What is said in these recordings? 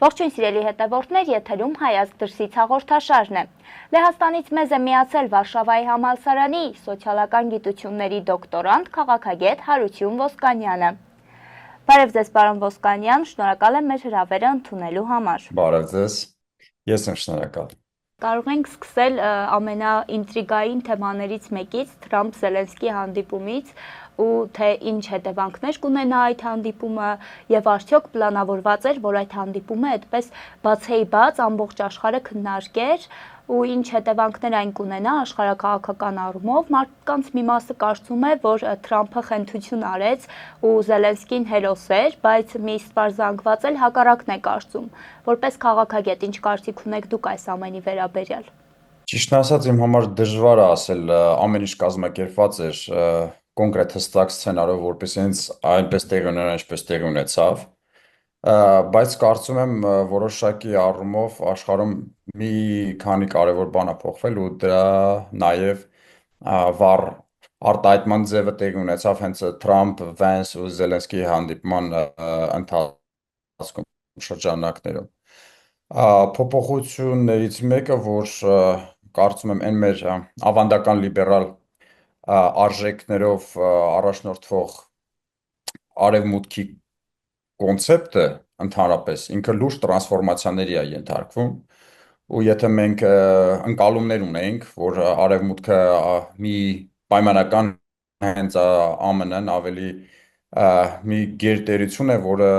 Ողջույն սիրելի հետևորդներ, եթերում Հայացք դրսից հաղորդաշարն է։ Լեհաստանից մեզ է միացել Վարշավայի համալսարանի սոցիալական գիտությունների դոկտորանտ, քաղաքագետ Հարություն Ոսկանյանը։ Բարև ձեզ, պարոն Ոսկանյան, շնորհակալ եմ մեր հրավերը ընդունելու համար։ Բարև ձեզ, ես եմ շնորհակալ։ Կարող ենք սկսել ամենաինտրիգային թեմաներից մեկից, Թրամփ-Զելենսկի հանդիպումից ու թե ինչ հետևանքներ կունենա այդ հանդիպումը եւ արդյոք պլանավորված էր, որ այդ հանդիպումը այդպես բացեի-բաց ամբողջ աշխարհը քննարկեր ու ինչ հետևանքներ այն կունենա աշխարհակաղակական առումով։ Մարդկանց մի մասը կարծում է, որ Թրամփը խենթություն արեց ու Զելենսկին հերոս էր, բայց մի սպար զանգված էլ հակառակն է կարծում։ Որպես քաղաքագետ, ինչ կարծիք ունեք դուք այս ամենի վերաբերյալ։ Ճիշտն ասած, իմ համար դժվար է ասել, ամեն ինչ կազմակերպված էր կոնկրետ հստակ սցենարով, որպես հենց այնպես տեղի ուներ, ինչպես տեղի ունեցավ, բայց կարծում եմ որոշակի առումով աշխարհում մի քանի կարևոր բան է փոխվել ու դրա նաև վառ արտահայտման ձևը տեղի ունեցավ հենց Թրամփ, Վենս ու Զելենսկի հանդիպման ընթացքում շրջանակներում։ Փոփոխություններից մեկը, որ կարծում եմ այն մեր ավանդական լիբերալ արժեքներով առաջնորդվող արևմուտքի կոնցեպտը ընդհանրապես ինքը լուրջ տրանսֆորմացիաների է ենթարկվում ու եթե մենք ընկալումներ ունենք, որ արևմուտքը մի պայմանական հենց ԱՄՆ-ն ավելի մի գերտերություն է, որը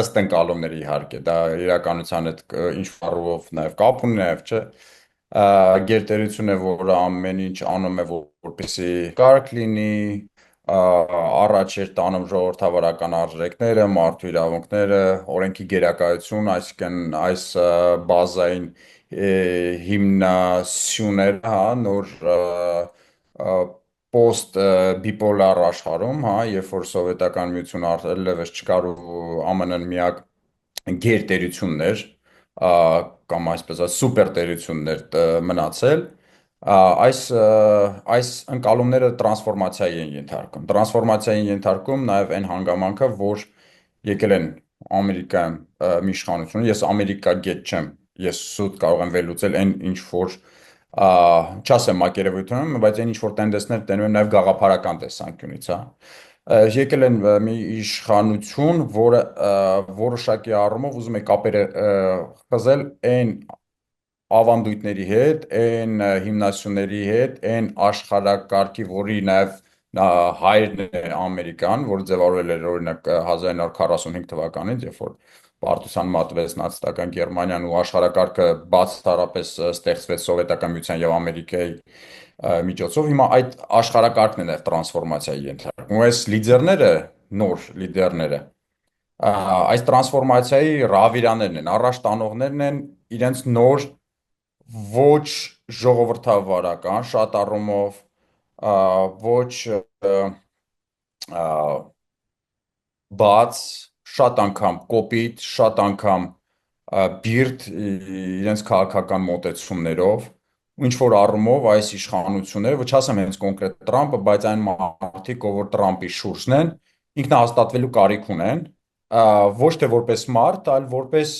ըստ ընկալումների իհարկե, դա իրականության հետ ինչ առումով նաև կապ ունի, նաև չէ, գերտերություն է, որը ամեն ինչ անում է, որպեսզի կարգ լինի, առաջ էր տանում ժողովրդավարական արժեքները, մարդու իրավունքները, օրենքի գերակայություն, այսինքն այս բազային հիմնասյուները, հա, նոր post բիպոլար աշխարհում, հա, երբ որ սովետական միությունը այլևս չկար ու ԱՄՆ-ն միակ գերտերությունն էր, կամ այսպես ասած սուպերտերությունն էր մնացել, այս ընկալումները տրանսֆորմացիայի են ենթարկում։ Տրանսֆորմացիայի են ենթարկում նաև այն հանգամանքը, որ եկել են Ամերիկայում մի իշխանություն, ես ամերիկագետ չեմ, ես սուտ կարող եմ վերլուծել այն ինչ որ չասեմ մակերևույթում, բայց այն ինչ որ տենդենսներ տենում են նաև գաղափարական տեսանկյունից, հա։ Եկել են մի իշխանություն, որը որոշակի առումով ուզում է կապերը խզել այն ավանդույթների հետ, այն հիմնասյուների հետ, այն աշխարհակարգի, որի նաև հայրն է Ամերիկան, որ ձևավորվել էր օրինակ 1945 թվականից, երբ որ պարտության մատվեց նացիստական Գերմանիան ու աշխարհակարգը բացառապես ստեղծվեց Սովետական միության եւ Ամերիկայի միջոցով, հիմա այդ աշխարհակարգն է նաև տրանսֆորմացիայի ենթարկվում։ Ու այս լիդերները, նոր լիդերները, այս տրանսֆորմացիայի ռավիրաներն են, առաջ տանողներն են իրենց նոր ոչ ժողովրդավարական, շատ առումով ոչ բաց, շատ անգամ կոպիտ, շատ անգամ բիրտ իրենց քաղաքական մոտեցումներով, ինչ որ առումով այս իշխանությունները, ոչ ասեմ հենց կոնկրետ Տրամպը, բայց այն մարդիկ, ով որ Տրամպի շուրջն են, ինքնահաստատվելու կարիք ունեն, ոչ թե որպես մարդ, այլ որպես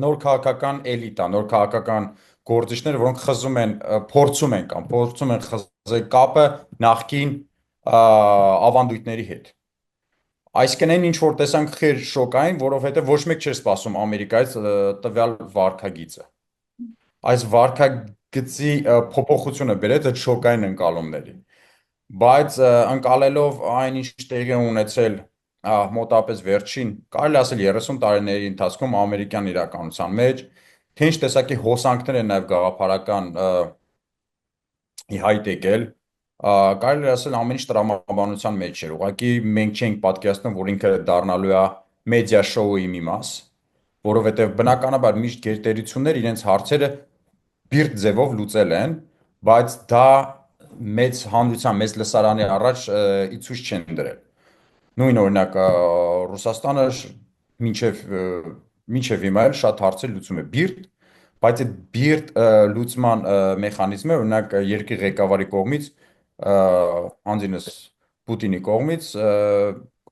նոր քաղաքական էլիտա, նոր քաղաքական գործիչներ, որոնք փորձում են խզել կապը նախկին ավանդույթների հետ։ Այսինքն այն ինչ որ տեսանք խեր շոկային, որովհետև ոչ մեկ չէր սպասում Ամերիկայից տվյալ վարքագիծը։ Այս վարքագծի փոփոխությունը բերեց այդ շոկային ընկալումների։ Բայց ընկալելով այն ինչ տեղի է ունեցել մոտապես վերջին, կարելի ասել 30 տարիների ընթացքում ամերիկյան իրականության մեջ, թե ինչ տեսակի հոսանքներ են նաև գաղափարական ի հայտ եկել, կարելի է ասել ամեն ինչ տրամաբանության մեջ էր։ Ուղղակի մենք չենք պատկերացնում, որ ինքը դառնալու է մեդիա շոուի մի մաս, որովհետև բնականաբար միշտ գերտերություններ իրենց հարցերը բիրտ ձևով լուծել են, բայց դա մեծ հանրության, մեծ լսարանի առաջ ի ցույց չեն դրել։ Նույն օրինակ Ռուսաստանը մինչև հիմա էլ շատ հարցեր լուծում է բիրտ, բայց այդ բիրտ լուծման մեխանիզմը օրինակ երկրի ղեկավարի կողմից, անձինս Պուտինի կողմից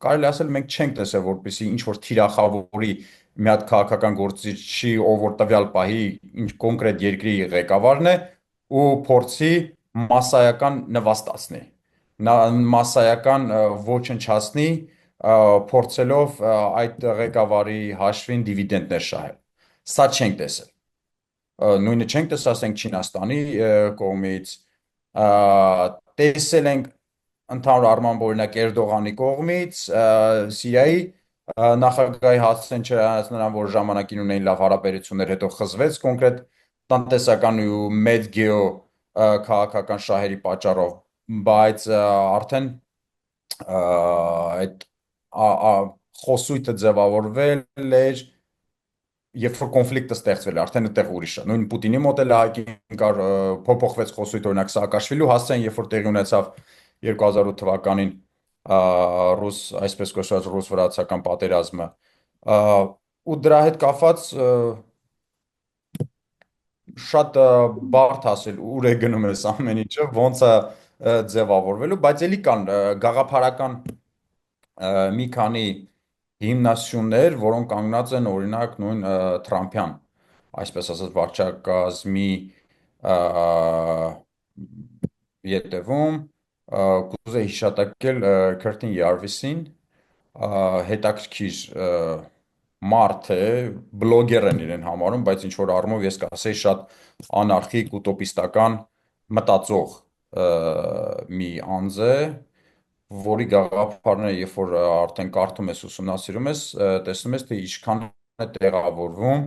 կարելի ասել մենք չենք տեսել, որպեսզի ինչ որ թիրախավորի մի հատ քաղաքական գործիչի, ով որ տվյալ պահի ինչ կոնկրետ երկրի ղեկավարն է ու փորձի massայական նվաստացնի, massայական ոչնչացնի, փորձելով այդ ղեկավարի հաշվին դիվիդենտներ շահել։ Սա չենք տեսել։ Նույնը չենք տեսել, ասենք Չինաստանի կողմից, տեսել ենք ընդհանուր առմամբ օրինակ Էրդողանի կողմից, Սիրիայի նախագահի հաստատեն չհայտնած նրան, որ ժամանակին ունեին լավ հարաբերություններ, հետո խզվեց կոնկրետ տնտեսական ու մեծ գեո քաղաքական շահերի պատճառով, բայց արդեն այդ խոսույթը ձևավորվել էր, երբ որ կոնֆլիկտը ստեղծվել է, արդեն այդտեղ ուրիշ է։ Նույն Պուտինի մոտ էլ ահագին կար փոփոխվեց խոսույթ, օրինակ Սաակաշվիլու հասցեն, երբ որ տեղի ունեցավ 2008 թվականին ռուս, այսպես կոչված ռուս-վրացական պատերազմը, ու դրա հետ կապված շատ բարդ ասել ուր է գնում էս ամեն ինչը, ոնց է ձևավորվելու, բայց ելի կան գաղափարական մի քանի հիմնասյուներ, որոնք կանգնած են օրինակ նույն Թրամփյան, այսպես ասած վարչակազմի ետևում, կուզեի հիշատակել Քրտին Յարվիսին, հետաքրքիր մարդ է, բլոգեր են իրեն համարում, բայց ինչ որ առումով ես կասեի շատ անարխիկ, ուտոպիստական մտածող մի անձ է, որի գաղափարները, երբ որ արդեն կարդում ես, ուսումնասիրում ես, տեսնում ես, թե ինչքան է տեղավորվում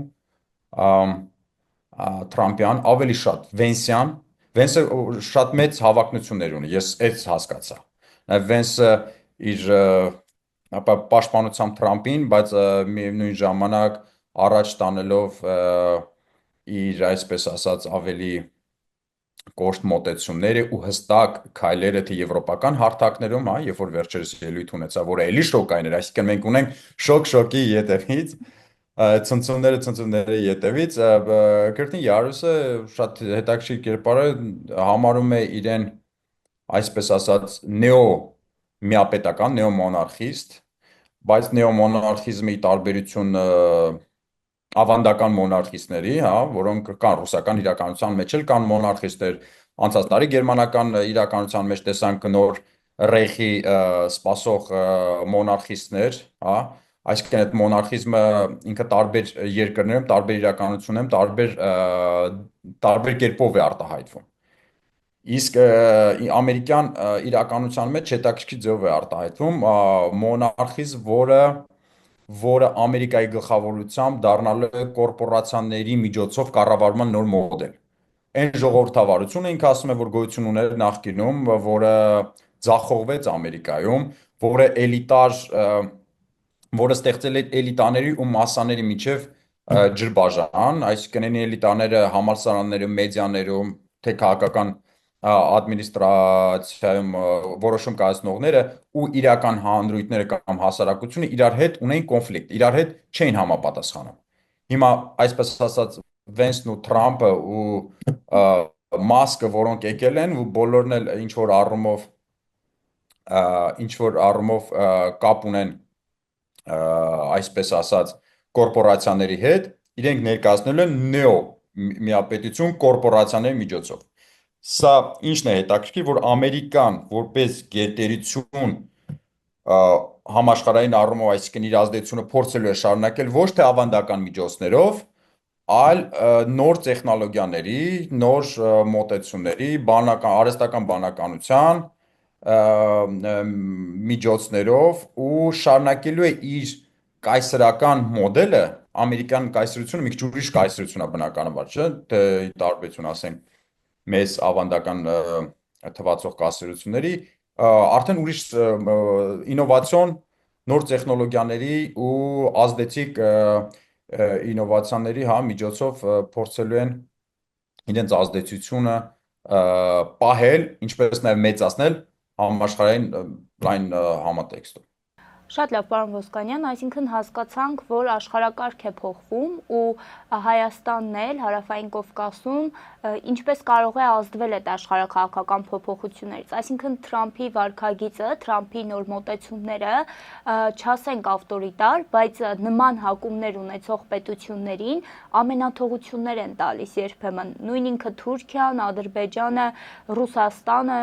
Թրամփյան, ավելի շատ Վենսյան, Վենսը շատ մեծ հավակնություններ ունի, ես այդ հասկացա։ Նաև Վենսը իր պաշտպանությամբ Թրամփին, բայց միևնույն ժամանակ առաջ տանելով իր, այսպես ասած, ավելի կոշտ մոտեցումները ու հստակ քայլերը թե եվրոպական հարթակներում, հա, երբ որ վերջերս ելույթ ունեցա, որը էլի շոկային էր, այսինքն մենք ունենք շոկի ետևից, ցնցումների ետևից, Քրտին Յարուսը շատ հետաքրքիր կերպար է համարում է իրեն, այսպես ասած, նեո միապետական, նեոմոնարխիստ, բայց նեոմոնարխիզմի տարբերություն ավանդական մոնարխիստների, հա, որոնք կան ռուսական իրականության մեջ էլ կան մոնարխիստներ, անցած տարի գերմանական իրականության մեջ տեսանք նոր Ռեյխի սպասող մոնարխիստներ, հա, այսինքն այդ մոնարխիզմը ինքը տարբեր երկրներում, տարբեր իրականություններում, տարբեր կերպով է արտահայտվում։ Իսկ ամերիկյան իրականության մեջ հետաքրքիր ձևով է արտահայտվում մոնարխիզմ, որը Ամերիկայի գլխավորությամբ դառնալու է կորպորացիաների միջոցով կառավարման նոր մոդել։ Այն ժողովրդավարությունը ինքը ասում է, որ գոյություն ուներ նախկինում, որը ձախողվեց Ամերիկայում, որը ստեղծել է էլիտաների ու մասսաների միջև ջրբաժան, այսինքն այն էլիտաները համալսարաններում, մեդիաներում, թե քաղաքական ադմինիստրացիայում որոշում կայացնողները ու իրական հանրույթները կամ հասարակությունը իրար հետ ունեն կոնֆլիկտ, իրար հետ չէին համապատասխանում։ Հիմա այսպես ասած Վենսն ու Թրամփը ու Մասկը, որոնք եկել են ու բոլորն էլ ինչ որ առումով կապ ունեն այսպես ասած կորպորացիաների հետ, իրենք ներկայացնելու են նեո միապետություն կորպորացիաների միջոցով։ Սա ինչն է հետաքրքիր, որ Ամերիկան որպես գերտերություն համաշխարհային առումով, այսինքն իր ազդեցությունը փորձելու է շարունակել ոչ թե ավանդական միջոցներով, այլ նոր տեխնոլոգիաների, նոր մոտեցումների, արհեստական բանականության միջոցներով ու շարունակելու է իր կայսրական մոդելը, ամերիկյան կայսրությունը մի քիչ ուրիշ կայսրություն է բնականաբար, չէ՞, թե տարբերություն ասենք մեծ ավանդական թվացող կայսրությունների, արդեն ուրիշ ինովացիոն, նոր տեխնոլոգիաների ու ազդեցիկ ինովացիաների միջոցով փորձելու են իրենց ազդեցությունը պահել, ինչպես նաև մեծացնել համաշխարհային լայն համատեքստում։ Շատ լավ, պարոն Ոսկանյան, այսինքն հասկացանք, որ աշխարհակարգ է փոխվում ու Հայաստանն էլ Հարավային Կովկասում ինչպես կարող է ազդվել այդ աշխարհաքաղաքական փոփոխություններից։ Այսինքն Թրամփի վարքագիծը, Թրամփի նոր մոտեցումները չասենք ավտորիտար, բայց նման հակումներ ունեցող պետություններին ամենաթողություններ են տալիս երբեմն։ Նույն ինքը Թուրքիան, Ադրբեջանը, Ռուսաստանը,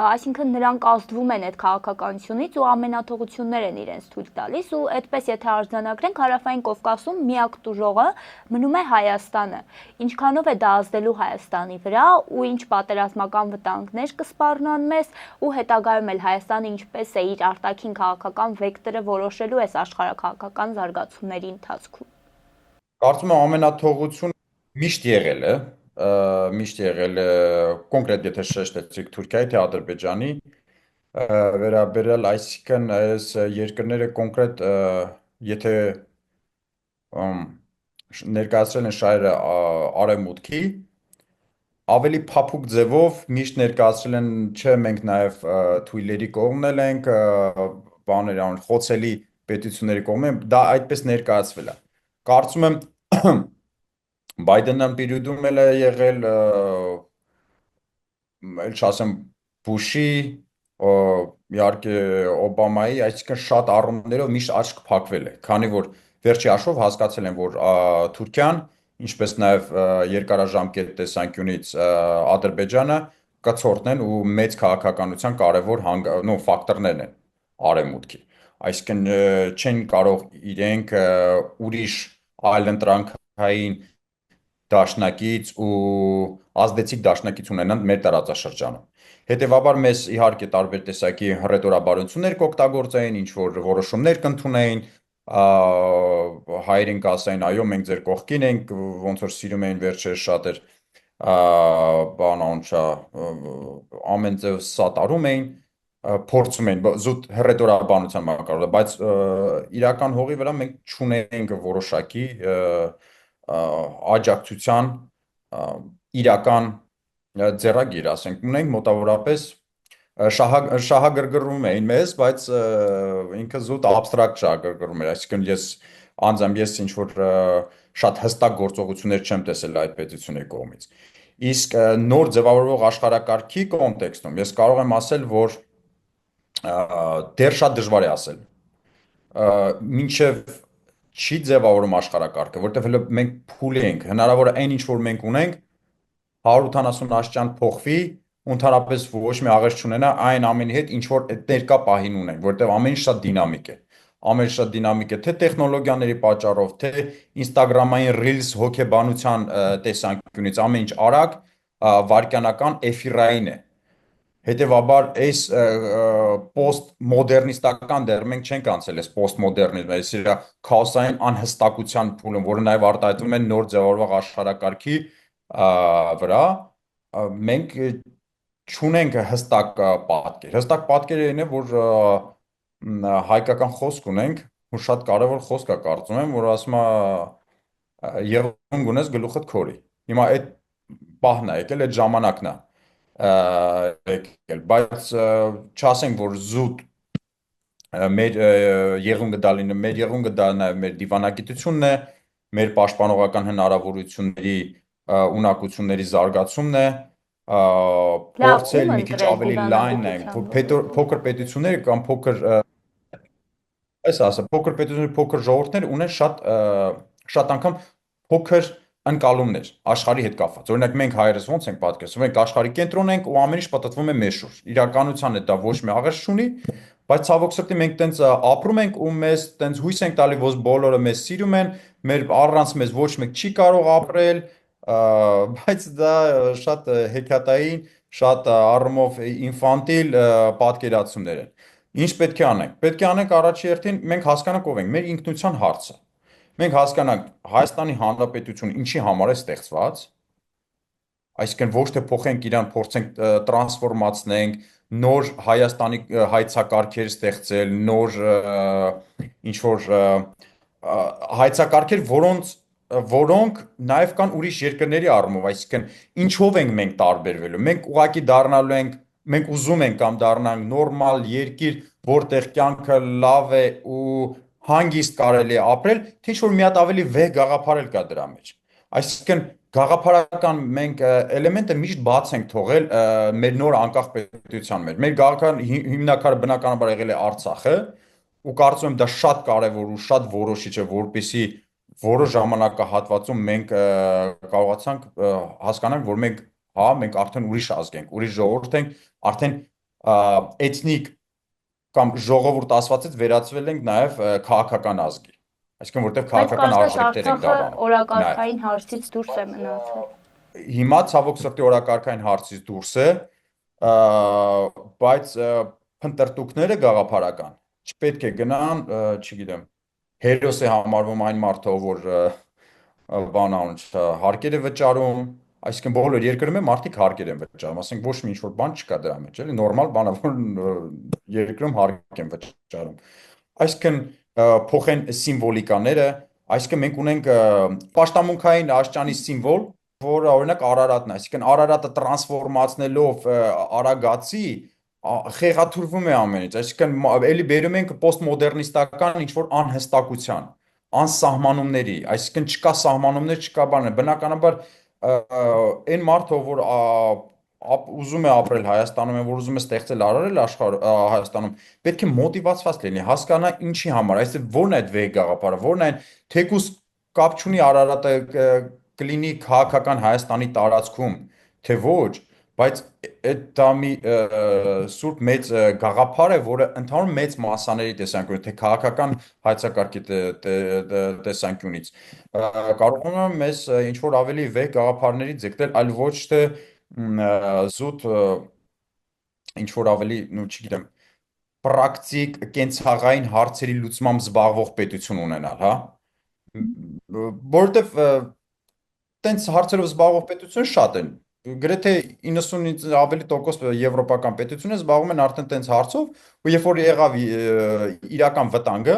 այսինքն նրանք ազդվում են այդ քաղաքականությունից ու ամենաթողություններ են իրենց թույլ տալիս ու այդպես եթե արձանագրենք Հարավային Կովկասում միակ տուժողը մնում է Հայաստանը։ Ինչքանով է դա ազդելու Հայաստանի վրա ու ինչ պատերազմական վտանգներ կսպառնան մեզ ու հետագայում էլ Հայաստանը ինչպես է իր արտաքին քաղաքական վեկտորը որոշելու այս աշխարհաքաղաքական զարգացումների ընթացքում։ Կարծում եմ ամենաթողություն միշտ եղել է կոնկրետ եթե շեշտեցիք Թուրքիայի թե Ադրբեջանի վերաբերյալ, այսինքն այս երկրները կոնկրետ եթե ներկայացրել են շահերը արևմուտքի, ավելի փափուկ ձևով միշտ ներկայացրել են, չէ, մենք նաև թույլերի կողմն ենք, բաներ ան խոցելի պետությունների կողմն են, դա այդպես ներկայացվել է։ Կարծում եմ Բայդենն պիրիոդում էլ է եղել էլ չասեմ Բուշի, իհարկե Օբամայի, այսինքն շատ առումներով միշտ աչք փակվել է, քանի որ վերջի հաշվով հասկացել են, որ Թուրքիան, ինչպես նաև երկարաժամկետ տեսանկյունից Ադրբեջանը կցորդն ու մեծ քաղաքականության կարևոր ֆակտորներն են արևմուտքի։ Այսինքն չեն կարող իրենք ուրիշ այլընտրանքային դաշնակից ու ազդեցիկ դաշնակից ունենան մեր տարածաշրջանում։ Հետևաբար մեզ իհարկե տարբեր տեսակի հռետորաբարություններ կօգտագործային, ինչ որ որոշումներ կընդունեին, հայերին կասային, այո, մենք ձեր կողքին ենք, ոնց որ սիրում էին վերջերս շատեր, բան անչա, ամեն ձև սատարում էին, փորձում էին զուտ հռետորաբանության մակարդակը, բայց իրական հողի վրա մենք չունենք որոշակի աջակցության իրական ձեռագիր, ասենք, ունենք մոտավորապես շահագրգռում էին մեզ, բայց ինքը զուտ абստրակտ շահագրգռում էր, այսինքն ես ինչ որ շատ հստակ գործողություններ չեմ տեսել այդ պետությունների կողմից։ Իսկ նոր ձևավորվող աշխարհակարգի կոնտեքստում ես կարող եմ ասել, որ դեռ շատ դժվար է ասել, մինչև չի ձևավորում աշխարհակարգը, որտեղ հələ մենք փուլի ենք, հնարավոր է այն ինչ որ մենք ունենք 180 աստիճան փոխվի, ու ընդհանրապես ոչ մի աղերս չունենա այն ամենի հետ, ինչ որ այդ ներկա պահին ունենք, որտեղ ամեն ինչ շատ դինամիկ է։ Ամեն ինչ շատ դինամիկ է, թե տեխնոլոգիաների պատճառով, թե Instagram-ային Reels հոգեբանության տեսանկյունից, ամեն ինչ արագ, վայրկյանական, էֆիրային է։ Հետևաբար այս պոստմոդեռնիստական դեռ մենք չենք անցել այս պոստմոդեռնիզմը, այս իր քաոսային անհստակության փուլում, որը նաև արտահայտվում է նոր ձևավորվող աշխարհակարգի վրա, մենք չունենք հստակ պատկեր։ Հստակ պատկերը այն է, որ հայկական խոսք ունենք, ու շատ կարևոր խոսք է, կարծում եմ, որ ասում է եղուն գունես գլուխդ քորի։ Հիմա այդ պահն է եկել, այդ ժամանակն է եկել, բայց չասենք, որ զուտ մեր եղուն գդալինը, մեր եղուն գդա նաև մեր դիվանագիտությունն է, մեր պաշտպանողական հնարավորությունների ունակությունների զարգացումն է, փորձել մի քիչ ավելի լայն են, փոքր պետությունները կամ փոքր փոքր պետությունների փոքր ժողովուրդներ ունեն շատ անգամ փոքր ընկալումներ աշխարհի հետ կապված։ Օրինակ մենք հայերս ոնց ենք պատկերացնում, մենք աշխարհի կենտրոն ենք ու ամեն ինչ պատտվում է մեզ շուրջ։ Իրականության է դա ոչ մի աղերս չունի, բայց ցավոք սրտի մենք տենց ապրում ենք ու մեզ տենց հույս ենք տալի, որ բոլորը մեզ սիրում են, մեր առանց մեզ ոչ մեկ չի կարող ապրել, բայց դա շատ հեքիաթային, շատ առումով ինֆանտիլ պատկերացումներ են։ Ինչ պետք է անենք։ Պետք է անենք առաջի հերթին մենք հասկանանք ով ենք, մեր ինքնության հարցը։ Մենք հասկանանք Հայաստանի Հանրապետությունը ինչի համար է ստեղծված, այսինքն ոչ թե փոխենք իրան, փորձենք տրանսֆորմացնենք, նոր Հայաստանի հայցակարգեր ստեղծել, նոր ինչ որ հայցակարգեր, որոնք նաև կան ուրիշ երկրների առումով, այսինքն ինչով ենք մենք տարբերվելու։ Մենք ուղղակի դառնալու ենք մենք ուզում ենք կամ դառնանք նորմալ երկիր, որտեղ կյանքը լավ է ու հանգիստ կարելի է ապրել, թե ինչ-որ մի հատ ավելի վեհ գաղափար էլ կա դրա մեջ։ Այսինքն գաղափարական մենք էլեմենտը միշտ բաց ենք թողել մեր նոր անկախ պետության մեջ։ Մեր գաղափարական հիմնականը բնականաբար եղել է Արցախը, ու կարծում եմ դա շատ կարևոր ու շատ որոշիչ է, որպեսզի որոշ ժամանակահատվածում մենք կարողացանք հասկանանք, որ մենք արդեն ուրիշ ազգ ենք, ուրիշ ժողովուրդ ենք, արդեն էթնիկ կամ ժողովուրդ ասվածից վերածվել ենք նաև քաղաքական ազգի։ Այսինքն որտեղ Բայց քաղաքական կարծես արժեքներ ենք Արցախը դավանում։ Նաև օրակարգային հարցից դուրս է մնացել։ հիմա ցավոք սրտի օրակարգային հարցից դուրս է, ա, բայց փնտրտուքները գաղափարական չպետք է գնան, չգիտեմ, հերոս է համարվում այն մարդը, որ բան անում հարկեր է վճարում, այսինքն բոլոր երկրում մարդիկ հարկեր են վճարում, ասենք ոչ մի ինչ-որ բան չկա դրա մեջ, էլի նորմալ բան է, որ երկրում հարկ են վճարում։ Այսինքն փոխեն սիմվոլիկաները, այսինքն մենք ունենք պաշտամունքային աշճանի սիմվոլ, որը օրինակ Արարատն է, այսինքն Արարատը տրանսֆորմացնելով Արագածի խեղաթյուրվում է ամենից, այսինքն էլի բերում ենք պոստմոդեռնիստական ինչ-որ անհստակության, անսահմանումների, այսինքն չկա սահմանումներ, չկա բանը, բնականաբար այն մարդը, որ ուզում է ապրել Հայաստանում, որ ուզում է ստեղծել արարել Հայաստանում, պետք է մոտիվացված լինի, հասկանա ինչի համար, այսինքն ո՞րն է այդ վեհ գաղափարը, ո՞րն է թեկուզ կապ չունի Արարատը կլինի քաղաքական Հայաստանի տարածքում, թե ոչ, բայց այդ դա մի սուրբ մեծ գաղափար է, որը ընդհանուր մեծ մասսաների տեսանկյունից, թե քաղաքական հայեցակարգի տեսանկյունից կարողանում է մեզ ինչ որ ավելի վեհ գաղափարների ձգտել, այլ ոչ թե զուտ ինչ որ ավելի, ну չգիտեմ, պրակտիկ կենցաղային հարցերի լուծմամբ զբաղվող պետություն ունենալ, հա։ Որովհետև տենց հարցերով զբաղվող պետություն շատ են։ Գրեթե 90-ից ավելի տոկոս եվրոպական պետությունները զբաղվում են արդեն տենց հարցով, ու երբ որ եղավ իրական վտանգը,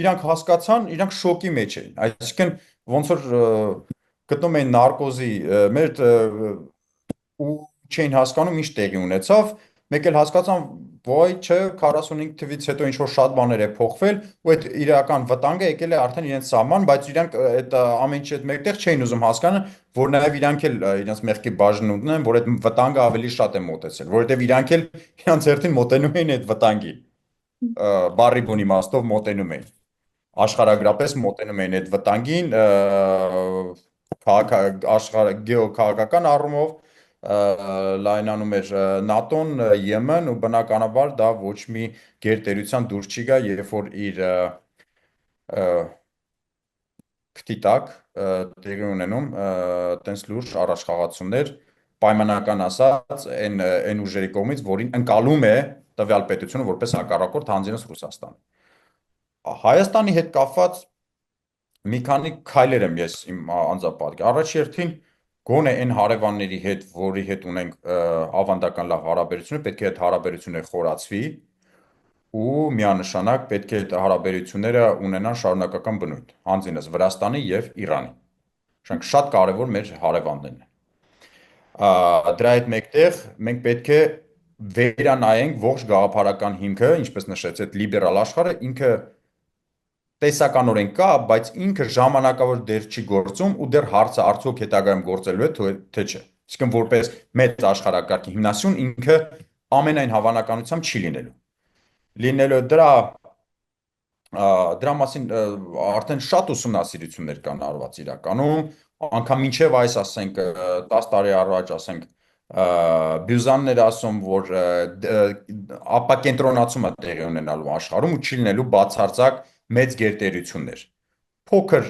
իրանք հասկացան, իրանք շոկի մեջ էին։ Այսինքն ոնց որ գտնում էին նարկոզի մեր ու չէին հասկանում ինչ տեղի ունեցավ, մեկ էլ հասկացան, ոյ, չէ, 45 թվից հետո ինչ որ շատ բաներ է փոխվել, ու այդ իրական վտանգը եկել է արդեն իրենց սահման, բայց իրանք այդ ամեն ինչի հետ մեկտեղ չէին ուզում հասկանալ, որ նաև իրանք էլ իրենց մեղքի բաժին ունեն, որ այդ վտանգը ավելի շատ է մոտեցել, որովհետև իրանք էլ իրանք հերթին մոտենում էին այդ վտանգի, բարի բուն իմաստով մոտենում էին աշխարհագրապես մոտենում էին այդ վտանգին գեոքաղաքական առումով լայնանում էր ՆԱՏՕ-ն, ԵՄ-ն ու բնականաբար դա ոչ մի գերտերության դուրս չի գա, երբ որ իր քթի տակ տեղի ունենում տենց լուրջ առաջխաղացումներ, պայմանական ասած, այն ուժերի կողմից, որին ընկալում է տվյալ պետությունը որպես հակառակորդ հանձինս Ռուսաստան։ Հայաստանի հետ կապված մի քանի քայլեր եմ ես իմ անձապատկի։ Առաջ երթին գոնե այն հարևանների հետ, որի հետ ունենք ավանդական լավ հարաբերություններ, պետք է այդ հարաբերությունները խորացվի ու միանշանակ պետք է այդ հարաբերությունները ունենան շարունակական բնույթ, հանձինս Վրաստանի եւ Իրանի։ Շանք շատ կարևոր մեր հարևաններն են։ Դրա հետ մեկտեղ մենք պետք է վերանայենք ողջ գաղափարական հիմքը, ինչպես նշեց, այդ լիբերալ աշխարհը ինքը տեսականորեն կա, բայց ինքը ժամանակավոր դեր չի գործում ու դեռ հարցը արդյոք հետագայում գործելու է թե չէ։ Իսկն որպես մեծ աշխարհակարգի հիմնասյուն ինքը ամենայն հավանականությամբ չի լինելու։ Լինելու դրա մասին արդեն շատ ուսումնասիրություններ կան արված իրականում, անգամ մինչև այս ասենք 10 տարի առաջ ասենք բյուզաններ ասում, որ ապակենտրոնացումը տեղի ունենալու աշխարհում ու չի լինելու բացարձակ մեծ գերտերություններ։ Փոքր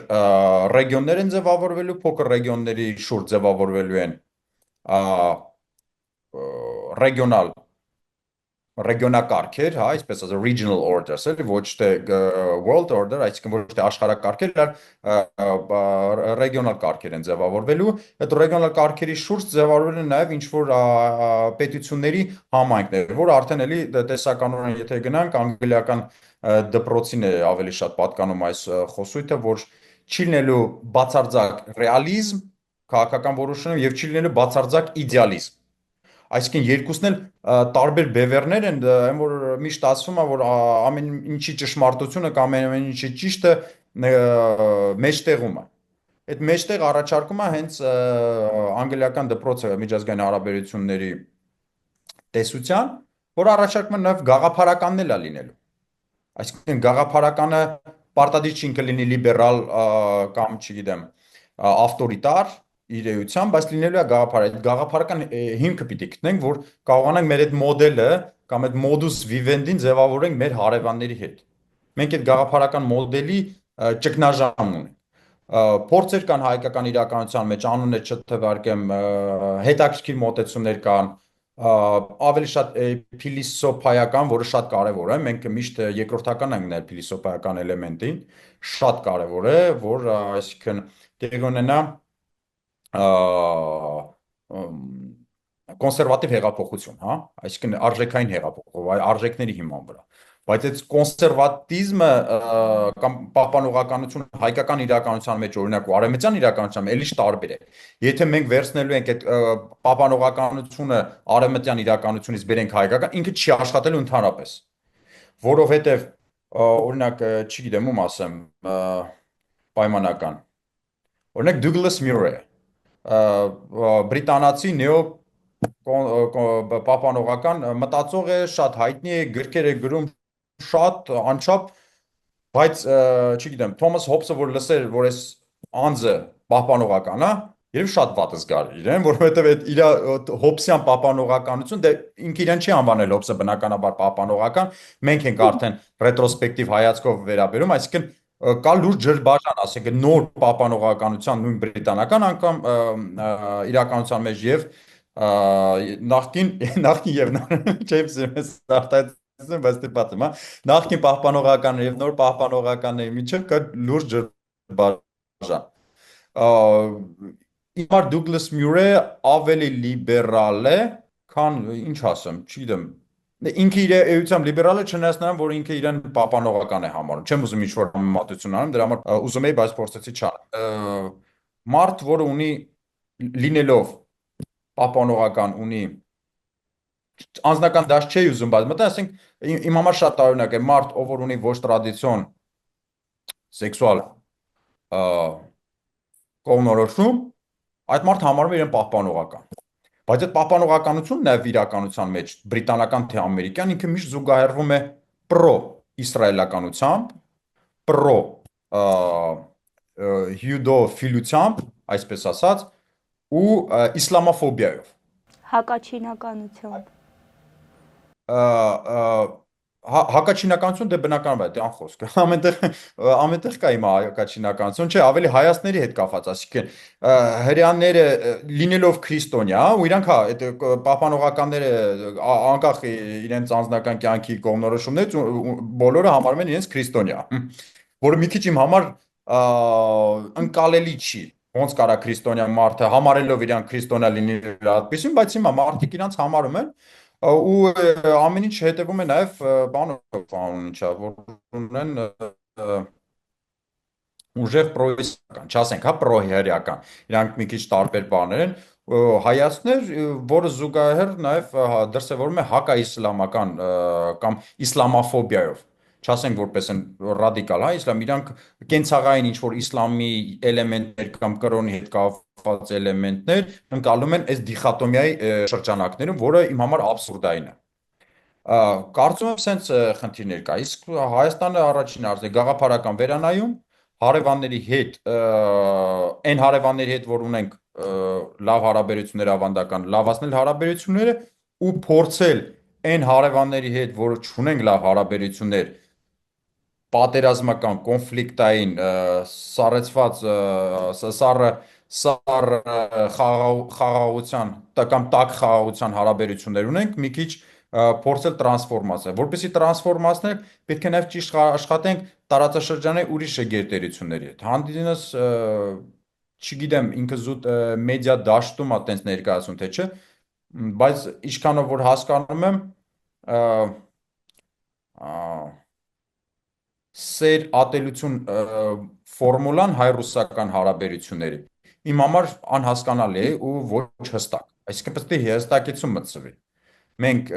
ռեգիոններ են ձևավորվելու, փոքր ռեգիոնների շուրջ ձևավորվելու են ռեգիոնալ ռեգիոնակարգեր, հա, այսպես ասած regional orders, էլի ոչ թե world order, այսինքն ոչ թե աշխարհակարգեր, այլ ռեգիոնալ կարգեր են ձևավորվելու։ Այդ ռեգիոնալ կարգերի շուրջ ձևավորվել են նաև ինչ որ պետությունների համայնքներ, որ արդեն էլի տեսականորեն եթե գնանք անգլիական դպրոցին է ավելի շատ պատկանում այս խոսույթը, որ չի լինելու բացարձակ ռեալիզմ քաղաքական որոշումներում եւ չի լինելու բացարձակ իդեալիզմ։ Այսինքն երկուսն էլ տարբեր բևեռներ են, այն որ միշտ ասվում է, որ ամեն ինչի ճշմարտությունը կամ ամեն ինչի ճիշտը մեջտեղում է։ Այդ մեջտեղ առաջարկում է հենց անգլիական դպրոցը միջազգային հարաբերությունների տեսության, որ առաջարկում է նաև գաղափարականն էլ է լինելու։ Այսինքն գաղափարականը պարտադիր չի ինքը լինի լիբերալ կամ չգիտեմ ավտորիտար իր էությամբ, բայց լինելու է գաղափար։ Այդ գաղափարական հիմքը պիտի գտնենք, որ կարողանանք մեր այդ մոդելը կամ այդ modus vivendi-ն ձևավորենք մեր հարևանների հետ։ Մենք այդ գաղափարական մոդելի ճգնաժամ ունենք։ Փորձեր կան հայկական իրականության մեջ, անունը չթվարկեմ, հետաքրքիր մոտեցումներ կան, ավելի շատ փիլիսոփայական, որը շատ կարևոր է, մենք միշտ երկրորդական ենք նել փիլիսոփայական էլեմենտին, շատ կարևոր է, որ այսինքն տեղի ունենա կոնսերվատիվ հեղափոխություն, հա, այսինքն արժեքային հեղափոխություն, արժեքների հիման վրա։ Բայց այդ կոնսերվատիզմը կամ պահպանողականությունը հայկական իրականության մեջ օրինակ ու արևմտյան իրականության մեջ էլի տարբեր է։ Եթե մենք վերցնելու ենք այդ պահպանողականությունը արևմտյան իրականությունից բերենք հայկական, ինքը չի աշխատելու ընդհանրապես, որովհետև օրինակ, չգիտեմ ում ասեմ, պայմանական։ Օրինակ Douglas Murray, բրիտանացի նեո պահպանողական մտածող է, շատ հայտնի է, գրքեր է գրում շատ անչափ, բայց չգիտեմ, Թոմաս Հոբսը որ լսեր, որ այս անձը պահպանողական է, երբ շատ վատ զգար իրեն, որովհետև այդ իր Հոբսյան պահպանողականություն, դե ինքը իրեն չի անվանել Հոբսը բնականաբար պահպանողական, մենք ենք արդեն ռետրոսպեկտիվ հայացքով վերաբերում, այսինքն կա լուրջ ջրբաժան, ասենք նոր պահպանողականության նույն բրիտանական անգամ իրականության մեջ եւ նախկին եւ նոր չեմ սիրես արտահայտություն, բայց դե պատմեմ, հա, նախկին պահպանողական եւ նոր պահպանողականների միջեւ կա լուրջ ջրբաժան։ Իմար Դուգլաս Մյուրեյը ավելի լիբերալ է, քան ինչ ասեմ, չգիտեմ։ Ինքը իր էությամբ լիբերալ է, չնայած նրան, որ ինքը իրեն պահպանողական է համարում։ Չեմ ուզում ինչ-որ համեմատություն անեմ, դրա համար ուզում էի, բայց փորձեցի չանել։ Մարդ, որը ունի լինելով պահպանողական, ունի անձնական դաշտ չի ուզում, բայց մտա, ասենք իմ համար շատ տարօրինակ է մարդ, ով որ ունի ոչ տրադիցիոն սեքսուալ կողմնորոշում, այդ մարդը համարում է իրեն պահպանողական։ Բայց այդ պահպանողականությունն նաև իրականության մեջ բրիտանական թե ամերիկյան ինքը միշտ զուգահեռվում է պրո իսրայելականությամբ, պրո հյուդոֆիլությամբ, այսպես ասած, ու իսլամոֆոբիայով։ Հակաչինականությամբ։ Հակաչինականություն դե բնականաբար է, դե անխոսք։ Ամենտեղ կա իմ հակաչինականություն, չէ, ավելի հայացքների հետ կապված, այսինքն հрьяաները լինելով քրիստոնյա, ու իրանք հա, այդ պահպանողականները անկախ իրենց անձնական կյանքի կողմնորոշումներից բոլորը համարում են իրենց քրիստոնյա, որը մի քիչ իմ համար ընկալելի չի։ Ոնց կարա քրիստոնյա մարդը համարելով իրան քրիստոնյա լինի այդպեսին, բայց հիմա մարդիկ իրանց համարում են ու ամեն ինչ հետևում է նաև բանով անուն ինչա, որ ունեն ուժեղ պրոիսական, չասենք, հա, պրոհերիական, իրանք մի քիչ տարբեր բաներ են, հայացքներ, որը զուգահեռ նաև դրսևորում է հակաիսլամական կամ իսլամոֆոբիայով, չասենք որպես են ռադիկալ, հա, իսլամ, իրանք կենցաղային ինչ-որ իսլամի էլեմենտներ կամ կրոնի հետ կապված էլեմենտներ ընկալում են այս դիխոտոմիայի շրջանակներում, որը իմ համար աբսուրդային է։ Կարծում եմ սենց խնդիրներ կա, իսկ Հայաստանը առաջին արժե գաղափարական վերանայում, հարևանների հետ, այն հարևանների հետ, որ ունենք լավ հարաբերություններ ավանդական, լավացնել հարաբերությունները ու փորձել այն հարևանների հետ, որ չունենք լավ հարաբերություններ, պատերազմական, կոնֆլիկտային, սառեցված, սառ խաղաղության կամ տաք խաղաղության հարաբերություններ ունենք, մի քիչ փորձել տրանսֆորմացնել։ Որպեսզի տրանսֆորմացնել, պետք է նաև ճիշտ աշխատենք տարածաշրջանի ուրիշ գերտերությունների հետ։ Հանդինս չգիտեմ, ինքը զուտ մեդիա դաշտում է տենց ներկայացում, թե չէ, բայց ինչքանով որ հասկանում եմ, սեր ատելություն ֆորմուլան հայ-ռուսական հարաբերությունների իմ համար անհասկանալի է ու ոչ հստակ։ Այսինքն պետք է հստակեցում մտցվի։ Մենք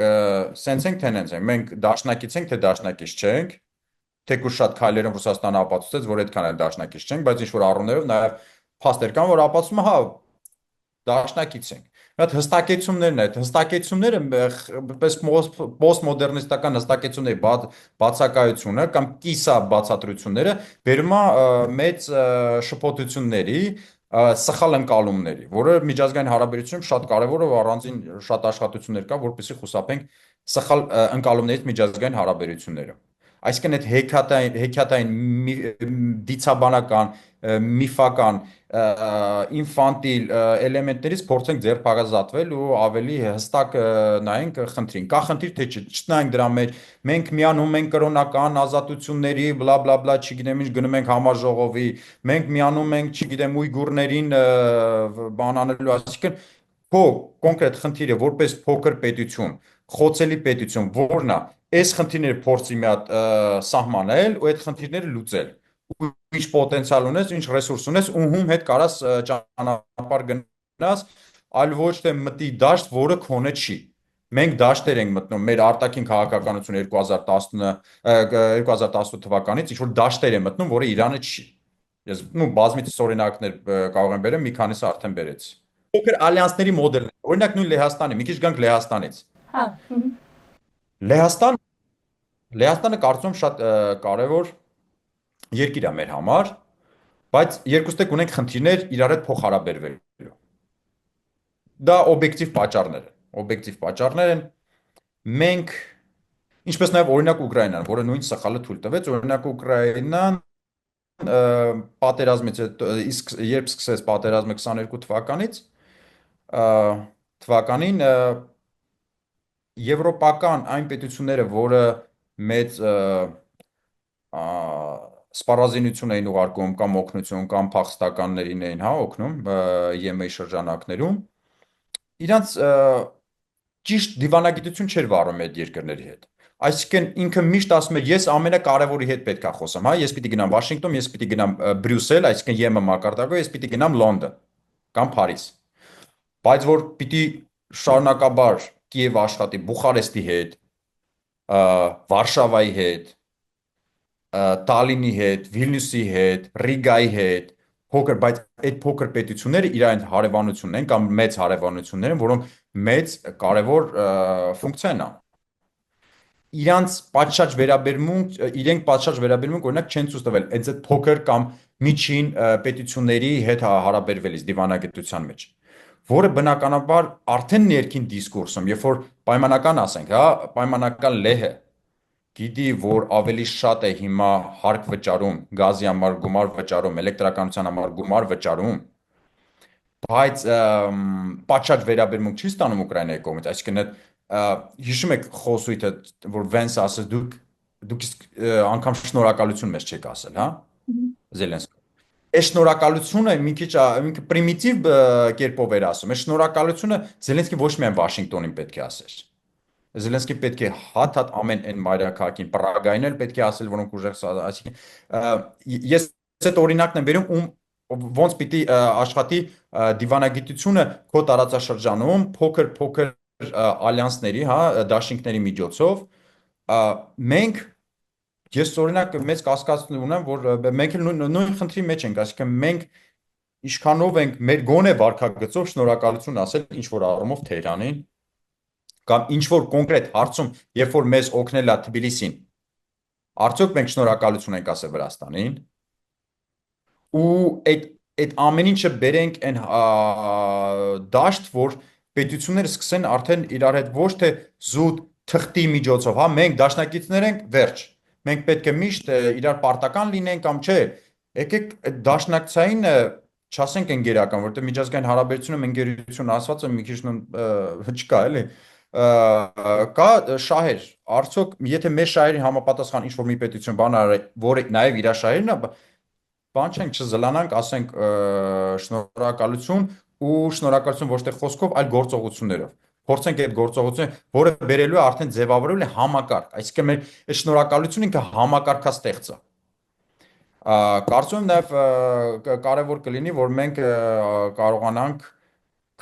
սենց ենք, թե նենց ենք։ Մենք դաշնակից ենք, թե դաշնակից չենք։ Թեկուզ շատ քայլերով Ռուսաստանը ապացուցեց, որ այդքան էլ դաշնակից չենք, բայց ինչ որ առումներով նաև փաստեր կան, որ ապացուցում է, հա, դաշնակից ենք։ Այդ հստակեցումներն այդ հստակեցումները պես պոստմոդեռնիստական հստակեցումների բացակայությունը կամ կիսա բացատրությունները բերում է մեծ շփոթությունների, սխալ ընկալումների, որը միջազգային հարաբերությունում շատ կարևոր է, առանձին շատ աշխատություններ կա, որպեսզի խուսափենք սխալ ընկալումներից միջազգային հարաբերությունները։ Այսինքն այդ հեքիաթային դիցաբանական, միֆական, ինֆանտիլ էլեմենտներից փորձենք ձերբակալզատվել ու ավելի հստակ նայենք խնդրին։ Կա խնդիր թե չէ, չտնայենք դրա մեջ, մենք միանում ենք կրոնական ազատությունների, բլա բլա բլա, չգիտեմ ինչ գնում ենք համաժողովի, մենք միանում ենք, չգիտեմ, ույգուրներին բան անելու, այսինքն քո կոնկրետ խնդիրը որպես փոքր պետություն, խոցելի պետություն, որն է, այս խնդիրները փորձի մի հատ սահմանել ու այդ խնդիրները լուծել։ Ու ինչ պոտենցիալ ունես, ինչ ռեսուրս ունես, ու հում հետ կարաս ճանապարհ գնաս, այլ ոչ թե մտի դաշտ, որը քոնը չի։ Մենք դաշտեր ենք մտնում մեր արտաքին քաղաքականությունը 2018 թվականից, ինչ որ դաշտեր է մտնում, որը Իրանը չի։ Ես բազմիցս օրինակներ կարող եմ բերեմ, մի քանիսը արդեն բերեցի։ Փոքր ալյանսների մոդելներ։ Օրինակ նույն Լեհաստանի, մի քիչ գանք Լեհաստանից։ Հա։ Լեհաստան Լեհաստանը կարծում եմ շատ կարևոր երկիր է մեր համար, բայց երկուստեք ունենք խնդիրներ իրար հետ փոխհարաբերվելու։ Դա օբյեկտիվ պատճառներ են։ Օբյեկտիվ պատճառներ են։ Մենք, ինչպես նաև օրինակ Ուկրաինան, որը նույն սխալը թույլ տվեց, օրինակ Ուկրաինան պատերազմից հետո, իսկ երբ սկսեց պատերազմը 22 թվականից, թվականին եվրոպական այն պետությունները, որը մեծ սպառազինություն էին ուղարկում կամ օգնություն կամ փախստականներին էին, հա, օգնում ԵՄ-ի շրջանակներում, իրանց ճիշտ դիվանագիտություն չէր վարում այդ երկրների հետ։ Այսինքն ինքը միշտ ասում էր, ես ամենակարևորի հետ պետք է խոսեմ, հա, ես պիտի գնամ Վաշինգտոն, ես պիտի գնամ Բրյուսել, այսինքն ԵՄ մակարդակով, ես պիտի գնամ Լոնդոն կամ Փարիզ։ Բայց որ պիտի շարունակաբար Կիև աշխատի Բուխարեստի հետ, Վարշավայի հետ, Տալինի հետ, Վիլնյուսի հետ, Ռիգայի հետ, փոքր, բայց այդ փոքր պետությունները իրար հարևանությունն են կամ մեծ հարևանություններ են, որոնք մեծ կարևոր ֆունկցիա են անում։ Իրենք պատշաճ վերաբերմունք օրինակ չեն ցույց տվել այդ փոքր կամ միջին պետությունների հետ հարաբերվելիս դիվանագիտության մեջ, որը բնականաբար արդեն ներքին դիսկուրսում, երբ որ պայմանական ասենք, հա, պայմանական լեհը գիտի, որ ավելի շատ է հիմա հարկ վճարում, գազի համար գումար վճարում, էլեկտրականության համար գումար վճարում, բայց պատշաճ վերաբերմունք չի ստանում Ուկրաինայի կողմից, այսինքն այդ հիշում եք խոսույթը, որ Վենսը ասաց դուք իսկ անգամ շնորհակալություն մեզ չեք ասել, հա, Զելենսկի։ Այս շնորհակալությունը մի քիչ պրիմիտիվ կերպով էր ասում։ Այս շնորհակալությունը Զելենսկին ոչ միայն Վաշինգտոնին պետք է ասեր։ Զելենսկին պետք է հատ-հատ ամեն այն մայրաքաղաքին, Պրագային էլ պետք է ասել, որոնք ուժեղ, այսինքն ես այդ օրինակն եմ բերում, ոնց պիտի աշխատի դիվանագիտությունը քո տարածաշրջանում փոքր ալյանսների, հա, դաշինքների միջոցով մենք ես օրինակ մեծ կասկածություն ունեմ, որ մենք էլ նույն խնդրի մեջ ենք, այսինքն մենք ինչքանով ենք մեր գոնե վարքագծով շնորհակալություն ասել ինչ որ առումով Թեհրանին կամ ինչ որ կոնկրետ հարցում, երբ որ մեզ օգնել է Թբիլիսին, արդյոք մենք շնորհակալություն ենք ասել Վրաստանին ու այդ ամեն ինչը բերենք այն դաշտ, որ պետությունները սկսեն արդեն իրար հետ ոչ թե զուտ թղթի միջոցով, հա, մենք դաշնակիցներ ենք, վերջ։ Մենք պետք է միշտ իրար պարտական լինենք կամ չէ։ Եկեք այդ դաշնակցային չասենք ընկերական, որովհետև միջազգային հարաբերությունում ընկերություն ասվածը մի քիչ չկա, էլի։ Կա շահեր։ Արդյոք եթե մեր շահերին համապատասխան ինչ որ մի պետություն բան արի, որը նաև իր շահերն է, բան չենք չզլանանք, ասենք շնորհակալություն ու շնորհակալություն ոչ թե խոսքով, այլ գործողություններով։ Փորձենք այդ գործողությունը, որը բերելու է արդեն ձևավորել է համակարգ, այսինքն մեր այդ շնորհակալությունը ինքը համակարգաստեղծ է։ Կարծում եմ նաև կարևոր կլինի, որ մենք կարողանանք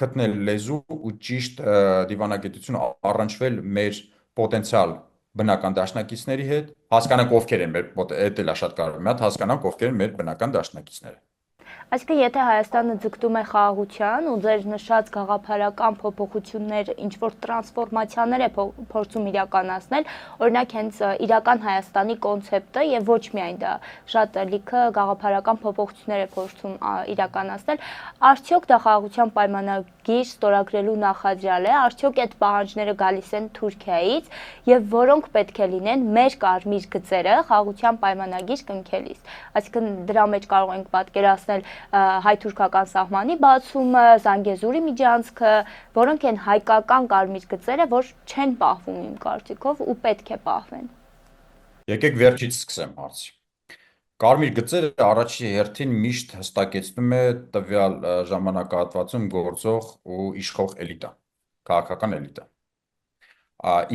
գտնել լեզու ու ճիշտ դիվանագիտություն առնչվել մեր պոտենցիալ բնական դաշնակիցների հետ, հասկանանք ովքեր են մեր, դա էլ է շատ կարևոր, մի հատ հասկանանք ովքեր են մեր բնական դաշնակիցները։ Այսինքն, եթե Հայաստանը ձգտում է խաղաղության ու ձեր նշած գաղափարական փոփոխություններ, ինչ որ տրանսֆորմացիաներ է փորձում իրականացնել, օրինակ հենց իրական Հայաստանի կոնցեպտը եւ ոչ միայն դա, շատ լիքը գաղափարական փոփոխություններ է փորձում իրականացնել, արդյոք դա խաղաղության պայմանագիր ստորագրելու նախադրյալ է, արդյոք այդ պահանջները գալիս են Թուրքիայից եւ որոնք պետք է լինեն մեր կարմիր գծերը խաղաղության պայմանագիր կնքելիս։ Այսինքն դրա մեջ կարող ենք պատկերացնել հայ-թուրքական սահմանի բացումը, Զանգեզուրի միջանցքը, որոնք են հայկական կարմիր գծերը, որ չեն պահվում իմ կարծիքով ու պետք է պահվեն։ Եկեք վերջից սկսեմ հարցի։ Կարմիր գծերը առաջի հերթին միշտ հստակեցնում է տվյալ ժամանակահատվածում գործող ու իշխող էլիտա, քաղաքական էլիտա։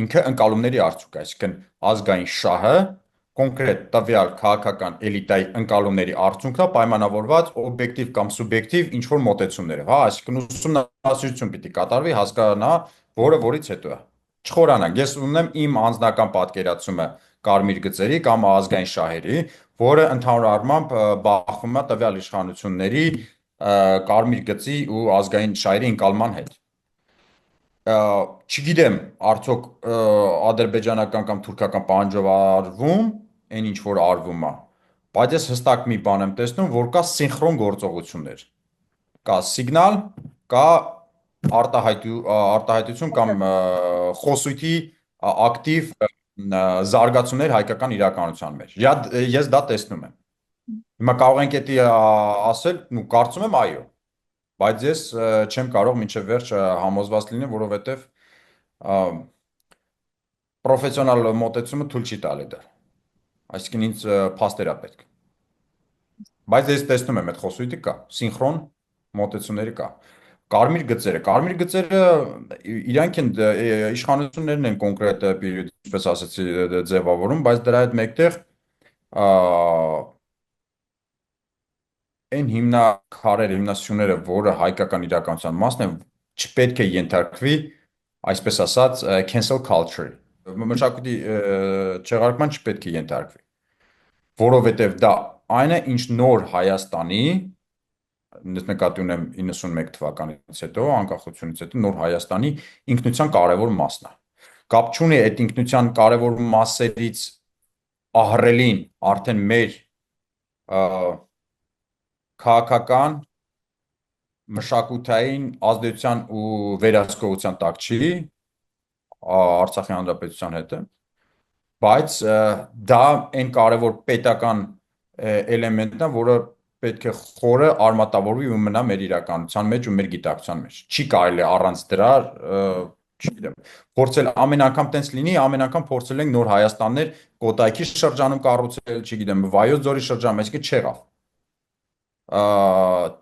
Ինքը ընկալումների արդյունք է, այսինքն ազգային շահը կոնկրետ տվյալ քաղաքական էլիտայի ընկալումների արդյունքն է պայմանավորված օբյեկտիվ կամ սուբյեկտիվ ինչ-որ մոտեցումներով, հա, այսինքն ուսումնասիրություն պիտի կատարվի, հասկանա, որը որից հետո է։ Չխորանանք, ես ունեմ իմ անձնական պատկերացումը կարմիր գծերի կամ ազգային շահերի, որը ընդհանուր առմամբ բախվում է տվյալ իշխանությունների կարմիր գծի ու ազգային շահերի ընկալման հետ։ Չգիտեմ, արդյոք ադրբեջանական կամ թուրքական պահանջով արվում, այն ինչ որ արվում է, բայց ես հստակ մի բան եմ տեսնում, որ կա սինխրոն գործողություններ։ Կա սիգնալ, կա արտահայտություն կամ խոսույթի ակտիվ զարգացումներ հայկական իրականության մեջ։ Ես դա տեսնում եմ։ Հիմա կարող ենք դա ասել, ու կարծում եմ այո, բայց ես չեմ կարող մինչև վերջ համոզված լինեմ, որովհետև պրոֆեսիոնալ մոտեցումը թույլ չի տալի դա։ Այսինքն ինձ փաստեր է պետք։ Բայց ես տեսնում եմ այդ խոսույթը կա, սինխրոն մոտեցումները կա։ Կարմիր գծերը իրանք են իշխանություններն են կոնկրետ պերիոդ, ինչպես ասացի, ձևավորում, բայց դրա հետ մեկտեղ այն հիմնասյուները, որը հայկական իրականության մասն է, չպետք է ենթարկվի, այսպես ասած, cancel culture, մշակույթի չեղարկման չպետք է ենթարկվի, որովհետև դա այն է, ինչ նոր Հայաստանի, նկատի ունեմ 91 թվականից հետո, անկախությունից հետո նոր Հայաստանի ինքնության կարևոր մասն է։ Կապ չունի այդ ինքնության կարևոր մասերից ահռելին արդեն մեր քաղաքական մշակութային ազդեցության ու վերահսկողության տակ չի Արցախի հանրապետության հետ, բայց դա այն կարևոր պետական էլեմենտն է, որը պետք է խորը արմատավորվի ու մնա մեր իրականության մեջ ու մեր գիտակցության մեջ։ Չի կարելի առանց դրա, չգիտեմ, փորձել ամեն անգամ տենց լինի, ամեն անգամ փորձել ենք նոր Հայաստաններ Կոտայքի շրջանում կառուցել, չգիտեմ, Վայոց ձորի շրջանում, այսինքն չեղավ։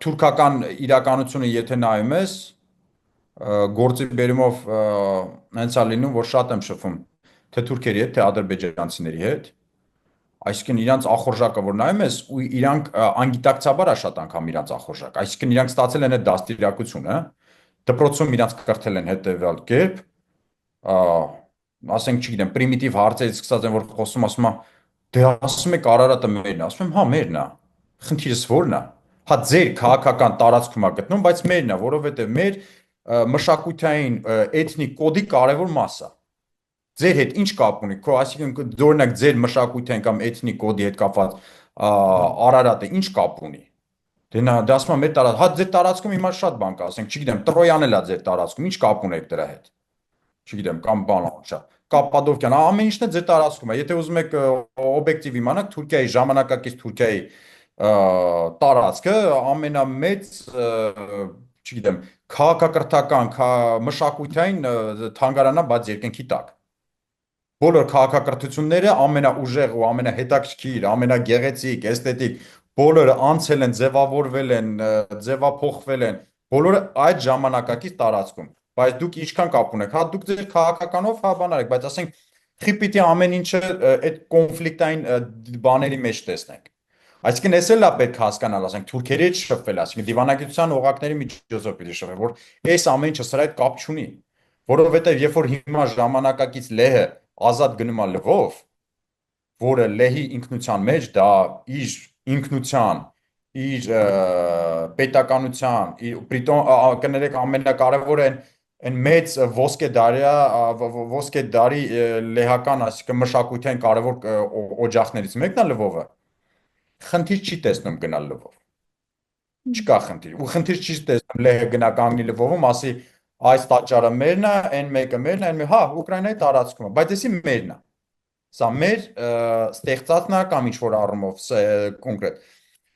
Թուրքական իրականությունը եթե նայում ես, գործի բերումով հենց է լինում, որ շատ եմ շփվում թե թուրքերի հետ, թե ադրբեջանցիների հետ, այսինքն իրանց ախորժակը որ նայում ես, ու իրանք անգիտակցաբար է շատ անգամ իրանց ախորժակ, այսինքն իրանք ստացել են այդ դաստիարակությունը, դպրոցում իրանց կրթել են հետևյալ կերպ, ասենք, չգիտեմ, պրիմիտիվ հարցերից սկսած են, որ խոսում ասում է, դե ասում եք Արարատը մերն է, ասում եմ, հա, մերն է, խնդիրս որն է, հա, ձեր քաղաքական տարածքում է գտնում, բայց մերն է, որովհետև մեր մշակութային էթնիկ կոդի կարևոր մաս է։ Ձեր հետ ինչ կապ ունի, քո, այսինքն, օրինակ ձեր մշակութային կամ էթնիկ կոդի հետ կապված Արարատը ինչ կապ ունի։ Դե ասում եմ, մեր տարածքում, հա, ձեր տարածքում հիմա շատ բան կա, ասենք, չգիտեմ, Տրոյանն էլ է ձեր տարածքում, ինչ կապ ունեք դրա հետ։ Չգիտեմ, կամ բան չա։ Կապադովկյան, ամեն ինչն է ձեր տարածքում է։ Եթե ուզում եք օբյեկտիվ իմանաք, Թուրքիայի ժամանակակից Թուրքիայի տարածքը ամենամեծ, չգիտեմ, քաղաքակրթական, մշակութային թանգարանա բաց երկնքի տակ։ Բոլոր քաղաքակրթությունները ամենաուժեղ ու ամենահետաքրքիր, ամենագեղեցիկ, էսթետիկ, բոլորը անցել են, ձևավորվել են, ձևափոխվել են, բոլորը այդ ժամանակակից տարածքում։ Բայց դուք ինչքան կապ ունեք, հա դուք ձեր քաղաքականով հա բան արեք, բայց ասենք խի պիտի ամեն ինչը այդ կոնֆլիկտային բաների մեջ տեսնենք։ Այսինքն էս էլ է պետք հասկանալ, ասենք թուրքերի հետ շփվել, այսինքն դիվանագիտության օղակների միջոցով պիտի շփվել, որ այս ամեն ինչը սրա հետ կապ չունի, որովհետև երբ որ հիմա ժամանակակից լեհը ազատ գնում է Լվով, որը լեհի ինքնության մեջ դա իր ինքնության, իր պետականության, իր պրիտոն կներեք ամենակարևորը այն մեծ ոսկե դարիա ոսկե դարի լեհական, այսինքն մշակութային կարևոր օջախներից մեկն է Լվովը, խնդիր չի տեսնում գնալ Լվով։ Չկա խնդիր։ Ու խնդիր չի տեսնում լեհը գնա կանգնի Լվովում, ասի այս տաճարը մերն է, այն մեկը մերն է, այն մեկը, հա, Ուկրաինայի տարածքում է, բայց էսի մերն է։ Սա մեր ստեղծածն է կամ ինչ որ առումով կոնկրետ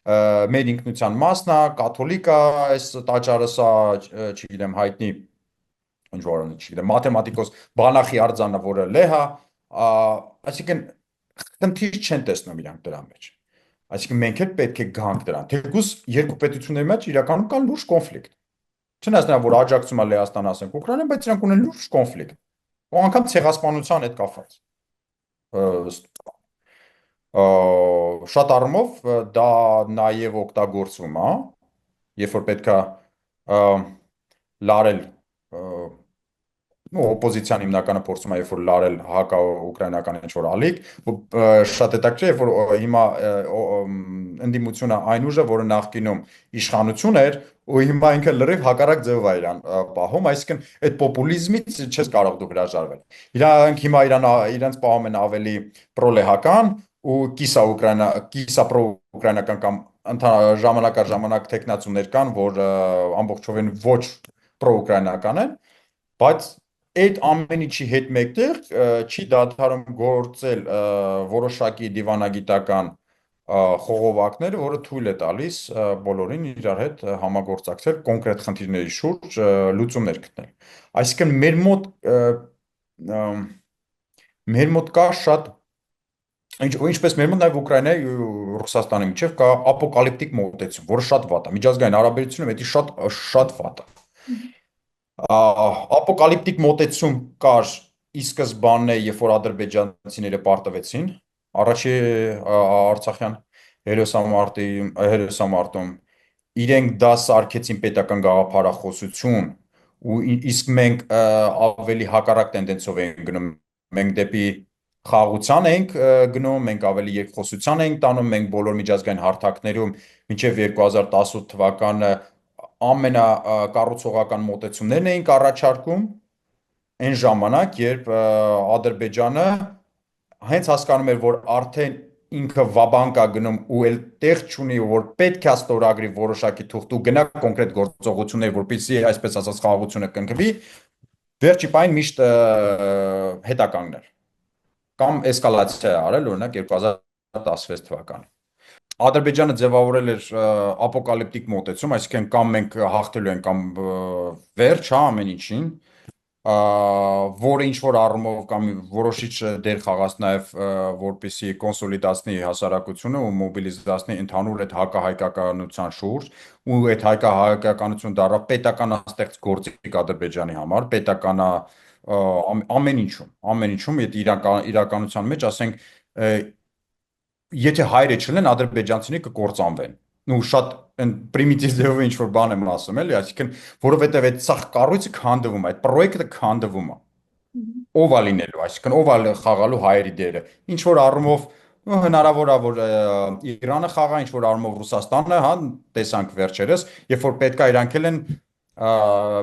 մեր ինքնության մասն է, կաթոլիկ է, այս տաճարը սա, չգիտեմ, հայտնի ինչ որ չգիտեմ, մաթեմատիկոս Բանախի արձանը, որը լեհ է, այսինքն խնդիր չեն տեսնում իրանք դրա մեջ։ Այսինքն մենք էլ պետք է գանք դրան։ Թեկուզ երկու պետությունների մեջ իրականում կա լուրջ կոնֆլիկտ։ Չնայած նրան, որ աջակցում է Լեհաստան, ասենք Ուկրաինան, բայց իրանք ունեն լուրջ կոնֆլիկտ։ Ու անգամ ցեղասպանության հետ կապված։ Շատ առումով դա նաև օգտագործվում է, երբ որ պետքա լարել օպոզիցիան հիմնականը փորձում է երբ որ լարել հակաուկրաինական ինչ-որ ալիք, շատ հետաքրքիր է, որ հիմա ընդդիմությունը այն ուժը, որը նախկինում իշխանություն էր, ու հիմա ինքը լրիվ հակառակ ձևով է իրան պահում, այսինքն այդ պոպուլիզմից չես կարող դու հրաժարվել։ Իրանք հիմա իրենց պահում են ավելի պրոլեհական ու կիսա պրոուկրաինական կամ ժամանակ առ ժամանակ տեխնացուներ կան, որ ամբողջովին ոչ պրոուկրաինական են, բայց այդ ամեն ինչի հետ մեկտեղ չի դադարում գործել որոշակի դիվանագիտական խողովակները, որը թույլ է տալիս բոլորին իրար հետ համագործակցել կոնկրետ խնդիրների շուրջ լուծումներ գտնել։ Այսինքն մեր մոտ կա շատ ինչպես մեր մոտ նաև Ուկրաինայի ու Ռուսաստանի միջև կա ապոկալիպտիկ մոտեցում, որը շատ վատ է։ Միջազգային հարաբերությունում դա շատ վատ է։ Ապոկալիպտիկ մոտեցում կար ի սկզբանե, երբ որ ադրբեջանցիները պարտվեցին առաջի Արցախյան հերոսամարտում, իրենք դա սարքեցին պետական գաղափարախոսություն ու իսկ մենք ավելի հակառակ տենդենսով ենք գնում, մենք դեպի խաղաղության ենք գնում, մենք ավելի երկխոսության ենք տանում, մենք բոլոր միջազգային հարթակներում մինչև 2018 թվականը ամենակառուցողական մոտեցումներն էինք առաջարկում այն ժամանակ, երբ Ադրբեջանը հենց հասկանում էր, որ արդեն ինքը վաբանկ է գնում ու էլ տեղ չունի, որ պետք է ստորագրի որոշակի թուղթ ու գնա կոնկրետ գործողություններ, որպեսզի այսպես ասած խաղաղությունը կնքվի, վերջի պահին միշտ հետ է կանգնել կամ էսկալացիա է արել, օրինակ 2016 թվականին։ Ադրբեջանը ձևավորել էր ապոկալիպտիկ մոտեցում, այսինքն կամ մենք հաղթելու ենք կամ վերջ, հա, ամեն ինչին, որը ինչ որ առումով կամ որոշիչ դեր խաղաց նաև որպեսի կոնսոլիդացնի հասարակությունը ու մոբիլիզացնի ընդհանուր այդ հակահայկականության շուրջ ու այդ հակահայկականությունը դառավ պետականաստեղծ գործիք Ադրբեջանի համար, պետականա ամեն ինչում, այդ իրականության մեջ, ասենք, եթե հայրը չլեն, ադրբեջանցիները կկործանվեն։ Ու շատ պրիմիտիվ ձևով ինչ որ բան եմ ասում, էլի, այսինքն, որովհետև այդ սա կառույցը քանդվում է, այդ պրոյեկտը քանդվում է։ Ով է լինելու, այսինքն ով է խաղալու հայերի դերը։ Ինչ որ առումով հնարավոր է, որ Իրանը խաղա, ինչ որ առումով Ռուսաստանը, հա, տեսանք վերջերս, երբ որ պետքա իրանք էլ են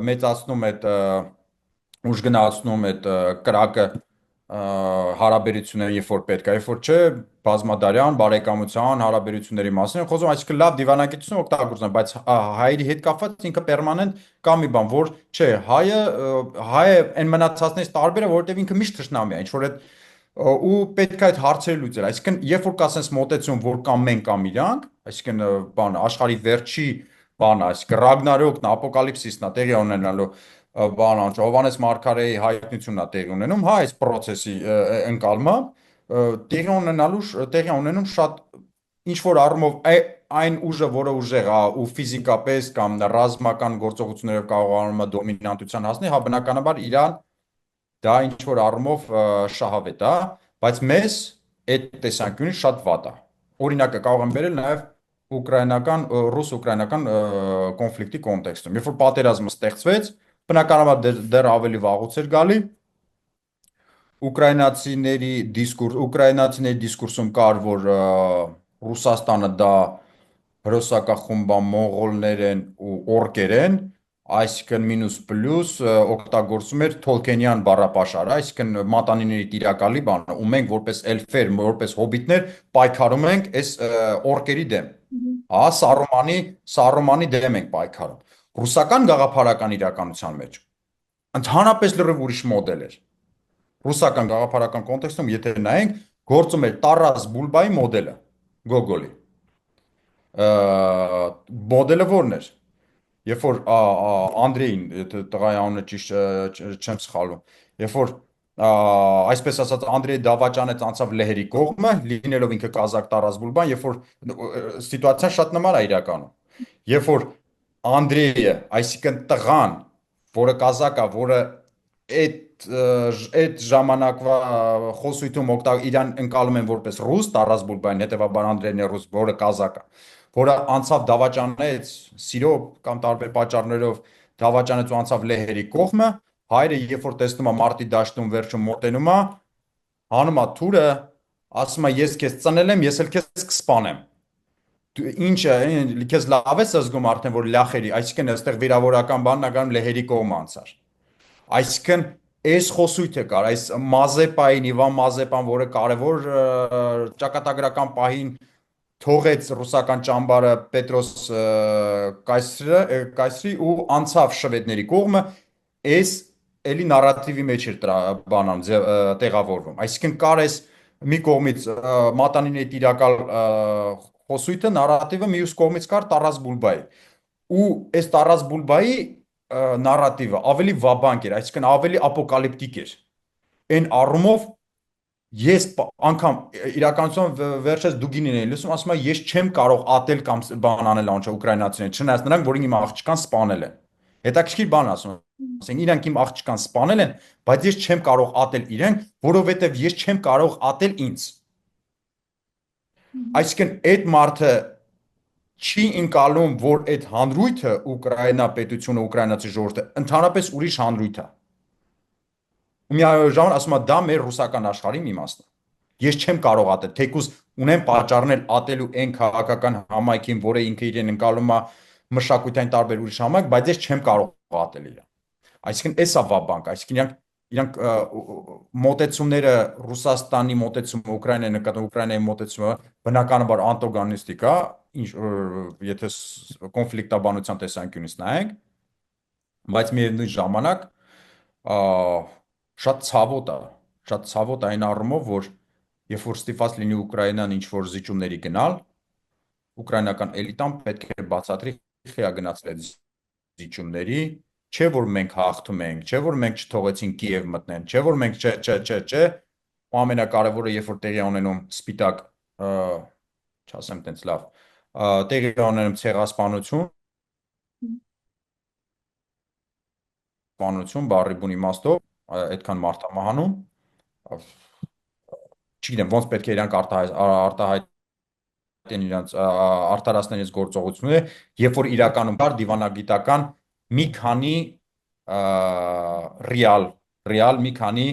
մեծացնում այդ ուժ գնացնում այդ կրակը հարաբերությունները, երբ որ պետք է, երբ որ չէ, բազմադարյան բարեկամության հարաբերությունների մասին են խոսում, այսինքն լավ դիվանագիտություն օգտագործում, բայց հայերի հետ կապված ինքը պերմանենտ կա մի բան, որ չէ, հայը այն մնացածներից տարբեր է, որովհետև ինքը միշտ թշնամի է, ինչ որ այդ ու պետք է այդ հարցերը լուծել, այսինքն երբ որ կա sense մոտեցում, որ կամ մենք կամ իրանք, այսինքն բան աշխարհի վերջի բանը, այսինքն Ռագնարոկն, ապոկալիպսիսն է տեղի ունենալու բան Հովանես Մարգարեի հայտնությունն է տեղի ունենում, հա, այս process-ի ընկալմա տեղի ունենում շատ ինչ որ առումով այն ուժը, որը ուժեղ է ու ֆիզիկապես կամ ռազմական գործողություններով կարողանում է դոմինանտության հասնել, հա, բնականաբար Իրան դա ինչ որ առումով շահավետ է, բայց մեզ այդ տեսանկյունից շատ վատ է։ օրինակը կարող եմ բերել նաև ուկրաինական ռուս-ուկրաինական կոնֆլիկտի կոնտեքստում։ Երբ որ պատերազմը ստեղծվեց, բնականաբար դեռ ավելի վաղուց էր գալի, ուկրաինացիների դիսկուրսում կար, որ Ռուսաստանը դա հրոսակախումբ է, մոնղոլներ են ու օրկեր են, այսինքն մինուս պլյուս օգտագործում էր Թոլքենյան բառապաշարը, այսինքն մատանիների տիրակալի բանը, ու մենք որպես էլֆեր, որպես հոբիտներ պայքարում ենք այս օրկերի դեմ։ Հա, Սարոմանի դեմ ենք պայքարում։ Ռուսական գաղափարական իրականության մեջ ընդհանրապես լրիվ ուրիշ մոդել էր։ Ռուսական գաղափարական կոնտեքստում, եթե նայենք, գործում էր Տարաս Բուլբայի մոդելը, Գոգոլի։ Մոդելը ո՞րն էր։ Երբ որ Անդրեին, եթե տղայի անունը ճիշտ չեմ սխալվում, երբ որ այսպես ասած Անդրեյ դավաճանեց անցավ լեհերի կողմը, լինելով ինքը կազակ Տարաս Բուլբան, երբ որ սիտուացիան շատ նման է իրականում։ Երբ որ Անդրեյը, այսինքն տղան, որը կազակ է, որը այդ ժամանակվա խոսույթում իրան ընկալում են որպես ռուս, Տարաս Բուլբային, հետևաբար Անդրեյն է ռուս, որը կազակ է, որը անցավ դավաճանեց սիրով կամ տարբեր պատճառներով դավաճանեց ու անցավ լեհերի կողմը, հայրը երբ որ տեսնում է մարտի դաշտում վերջում մոտենում է, հանում է թուրը, ասում է ես քեզ ծնել եմ, ես էլ քեզ կսպանեմ։ Դու ինչը քեզ լավ ես զգում արդեն որ լախերի, այսինքն այստեղ վիրավորական բանն ականում լեհերի կողմ անցար։ Այսինքն այս խոսույթը կար, այս Մազեպային, Իվան Մազեպան, որը կարևոր ճակատագրական պահին թողեց ռուսական ճամբարը Պետրոս կայսրի ու անցավ շվեդների կողմը, այս էլի նարատիվի մեջ էր բանան տեղավորվում։ Այսինքն կար այս մի կողմից մատանիների տիրակալ խոսույթը, նարատիվը, մյուս կողմից կար Տարաս Բուլբայի։ Ու այս Տարաս Բուլբայի նարատիվը ավելի վաբանկ էր, այսինքն ավելի ապոկալիպտիկ էր։ Այն առումով ես անգամ իրականության վերջերս Դուգինին էի լսում, ասում է ես չեմ կարող ատել կամ բան անել անչա ուկրաինացիներին, չնայած նրանք, որ իմ աղջկան սպանել են։ Հետաքրքիր բան ասում, ասենք իրանք իմ աղջկան սպանել են, բայց ես չեմ կարող ատել իրեն, որովհետև ես չեմ կարող ատել ինձ։ Այսինքն այդ մարդը չի ընկալում, որ այդ հանրույթը Ուկրաինա պետությունը, ուկրաինացի ժողովուրդը ընդհանրապես ուրիշ հանրույթ է։ Ու միաժամանակ ասում է դա մեր ռուսական աշխարհի մի մասն է։ Ես չեմ կարող ատել, թեկուզ ունեմ պատճառներ ատելու այն քաղաքական համայնքին, որը ինքը իրեն ընկալում է մշակութային տարբեր ուրիշ համայնք, բայց ես չեմ կարող ատել իրեն։ Այսինքն էսա վաբանկ, այսինքն իրանք մոտեցումները Ռուսաստանի մոտեցումը Ուկրաինայի նկատմամբ Ուկրաինայի մոտեցումը բնականաբար անտագոնիստիկ է, ինչ եթե կոնֆլիկտաբանության տեսանկյունից նայենք, բայց միևնույն ժամանակ շատ ցավոտ է այն առումով, որ երբ որ ստիպված լինի Ուկրաինան ինչ որ զիջումների գնալ, ուկրաինական էլիտան պետք է բացատրի խիա գնացել այդ զիջումների, չէ որ մենք հաղթում ենք, չէ որ մենք չթողեցին Կիև մտնեն, չէ որ մենք չէ, ու ամենակարևորը երբ որ տեղի ունենում սպիտակ, չասեմ տենց լավ, տեղի ունենում ցեղասպանություն, բառի բուն իմաստով, այդքան մարդ է մահանում, չգիտեմ ոնց պետք է իրանք արտահայտեն իրանք արտարացնեն այս գործողությունները, երբ որ իրականում կար դիվանագիտական մի քանի ռեալ մի քանի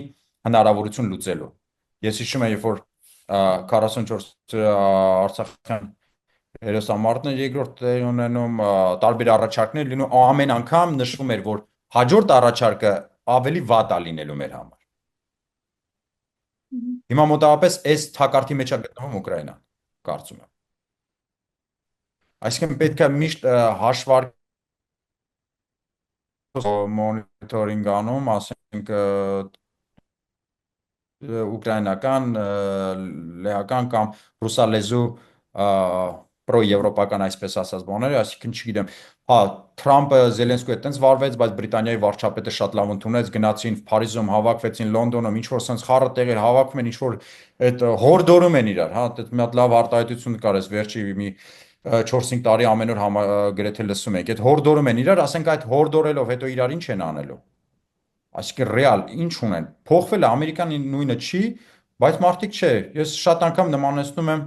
հնարավորություն լուծելու։ Ես հիշում եմ, երբ որ 44 Արցախյան հերոսամարտն երկրորդ տեղի ունենում, տարբեր առաջարկներ լինում, ամեն անգամ նշվում էր, որ հաջորդ առաջարկը ավելի վատ է լինելու մեր համար։ Հիմա մոտավորապես այս թակարդի մեջ է գտնվում Ուկրաինան, կարծում եմ։ Այսինքն պետք է միշտ հաշվարկել մոնիթորինգ անում, ասենք ուկրաինական, լեհական կամ ռուսալեզու պրոեվրոպական այսպես ասած բաները, այսինքն չգիտեմ, հա Թրամփը Զելենսկու հետ տենց վարվեց, բայց Բրիտանիայի վարչապետը շատ լավ ընդունեց, գնացին Փարիզում, հավաքվեցին Լոնդոնում, ինչ որ sense խառը տեղեր հավաքում են, ինչ որ այդ հորդորում են իրար, հա, այդ մի հատ լավ արտահայտություն կար, այս վերջի մի 4-5 տարի ամեն օր գրեթե լսում եք, այդ հորդորում են իրար, ասենք այդ հորդորելով հետո իրար ինչ են անելու։ Այսինքն ռեալ ինչ ունեն։ Փոխվել է Ամերիկան նույնը չի, բայց մարդիկ չէ։ Ես շատ անգամ նմանեցնում եմ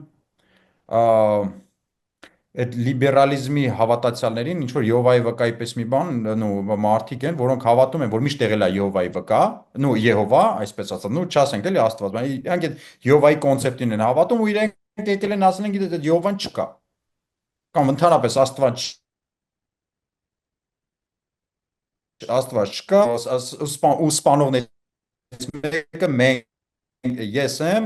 այդ լիբերալիզմի հավատացյալներին ինչ որ Եհովայի վկայի պես մի բան, մարդիկ են, որոնք հավատում են, որ միշտ եղել է Եհովայի վկա, Եհովա, այսպես ասած, չասենք էլի Աստված, բայց իրանք այդ Եհովայի կոնցեպտին են հավատում ու իրենք եկել են ասել են, գիտես, այդ Եհովան չկա։ Կամ ընդհանրապես Աստված չկա, ու սպանողներից մեկը ես եմ,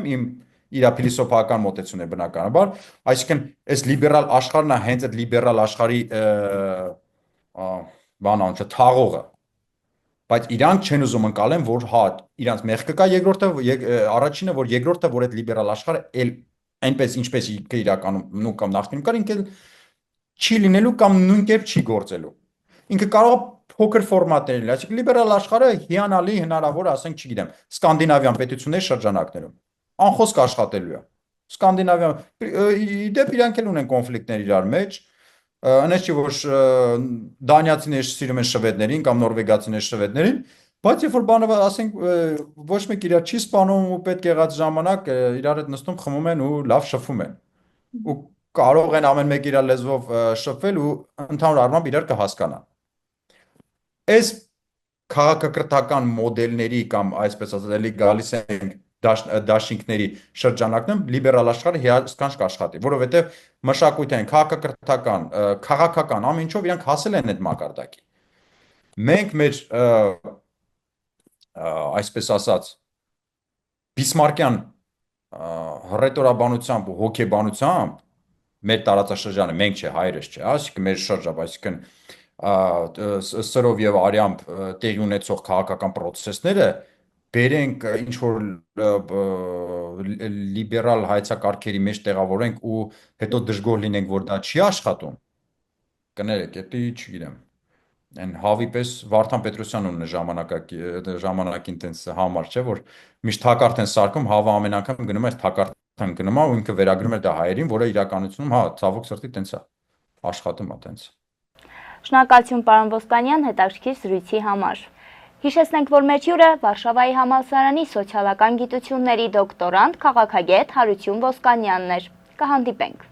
իր փիլիսոփայական մոտեցումն է բնականաբար, այսինքն այս լիբերալ աշխարհն է հենց այդ լիբերալ աշխարհի բան անչը թաղողը, բայց իրանք չեն ուզում ընկալեն, որ հա իրանք մեղքը կա, առաջինը, որ երկրորդը, որ այդ լիբերալ աշխարհը էլ այնպես ինչպես իրականում նու կամ նախկինում կար, ինքը չի լինելու կամ նույն կերպ չի գործելու։ Ինքը կարող է փոքր ֆորմատներ լինել, այսինքն լիբերալ աշխարհը հիանալի հնարավոր, ասենք, չգիտեմ, սկանդինավյան պետությունների շրջանակներում անխոսք աշխատելու է։ Սկանդինավյան իդեպ իրանք էլ ունեն կոնֆլիկտներ իրար մեջ, այնպես չի որ դանիացիները սիրում են շվեդներին կամ նորվեգացիները շվեդներին, բայց երբ որ բանը ասենք ոչ մեկ իրար չի սպանում ու պետք եղած ժամանակ իրար հետ նստում խմում են ու լավ շփվում են։ Ու կարող են ամեն մեկ իր լեզվով շփվել ու ընդհանուր առմամբ իրար կհասկանան։ Այս քաղաքակրթական մոդելների կամ այսպես ասած էլի գալիս են դաշինքների շրջանակներում լիբերալ աշխարհը հիասքանչ կաշխատի, որովհետև մշակութային, քաղաքական ամեն ինչով իրանք հասել են այդ մակարդակի։ Մենք մեր այսպես ասած բիսմարկյան հռետորաբանությամբ ու հոգեբանությամբ մեր տարածաշրջանը մենք չէ, հայրս չէ, այսինքն մեր շրջապ, այսինքն սրով եւ արյամբ տեղի ունեցող քաղաքական process-ները բերենք ինչ որ լիբերալ հայեցակարգերի մեջ տեղավորենք ու հետո դժգոհ լինենք, որ դա չի աշխատում, կներեք, դա չգիտեմ։ Այն հավի պես Վարդան Պետրոսյանն ունի ժամանակին տենց համար չէ, որ միշտ թակարդ են սարքում, հավը ամեն անգամ գնում էր թակարդն գնում ու ինքը վերագրում էր դա հայերին, որը իրականությունում հա ցավոք սրտի տենց է աշխատում է տենց։ Շնորհակալություն պարոն Ոսկանյան հետաքրքիր զրույցի համար։ Հիշեցնենք, որ մեր հյուրը Վարշավայի համալսարանի սոցիալական գիտությունների դոկտորանտ, քաղաքագետ Հարություն Ոսկանյանն էր։ Կհանդիպենք։